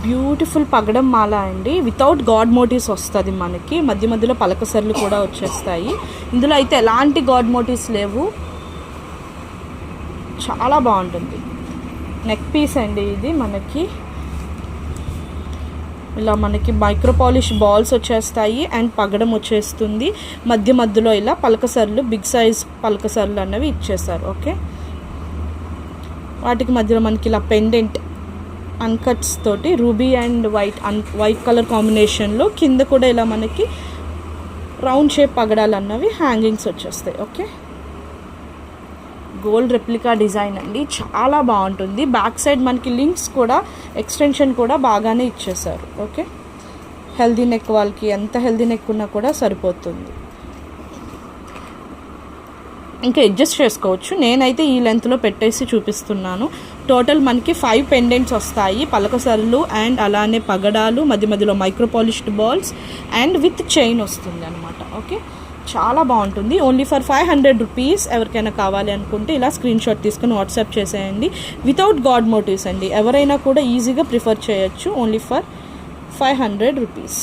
Beautiful పగడం మాల అండి. Without God motifs వస్తుంది మనకి. మధ్య మధ్యలో పలకసర్లు కూడా వచ్చేస్తాయి. ఇందులో అయితే ఎలాంటి గాడ్ మోటివ్స్ లేవు. చాలా బాగుంటుంది. నెక్ పీస్ అండి ఇది. మనకి ఇలా మనకి మైక్రో పాలిష్ బాల్స్ వచ్చేస్తాయి అండ్ పగడం వచ్చేస్తుంది. మధ్య మధ్యలో ఇలా పలకసర్లు, బిగ్ సైజ్ పలకసర్లు అన్నవి ఇచ్చేసారు. ఓకే, వాటికి మధ్యలో మనకి ఇలా పెండెంట్ అన్కట్స్ తోటి రూబీ అండ్ వైట్ కలర్ కాంబినేషన్లో కింద కూడా ఇలా మనకి రౌండ్ షేప్ పగడాలు అన్నవి హ్యాంగింగ్స్ వచ్చేస్తాయి. ఓకే, గోల్డ్ రెప్లికా డిజైన్ అండి. చాలా బాగుంటుంది. బ్యాక్ సైడ్ మనకి లింక్స్ కూడా, ఎక్స్టెన్షన్ కూడా బాగానే ఇచ్చేసారు. ఓకే, హెల్దీ నెక్ వాళ్ళకి ఎంత హెల్దీ నెక్ ఉన్నా కూడా సరిపోతుంది. ఇంకా అడ్జస్ట్ చేసుకోవచ్చు. నేనైతే ఈ లెంత్లో పెట్టేసి చూపిస్తున్నాను. టోటల్ మనకి 5 పెండెంట్స్ వస్తాయి, పలకసర్లు అండ్ అలానే పగడాలు, మధ్య మధ్యలో micro polished balls and with chain వస్తుంది అనమాట. ఓకే, చాలా బాగుంటుంది. Only for 500 rupees. ఎవరికైనా కావాలి అనుకుంటే ఇలా స్క్రీన్ షాట్ తీసుకుని వాట్సాప్ చేసేయండి. వితౌట్ గాడ్ మోటివ్స్ అండి. ఎవరైనా కూడా ఈజీగా ప్రిఫర్ చేయొచ్చు. Only for 500 rupees.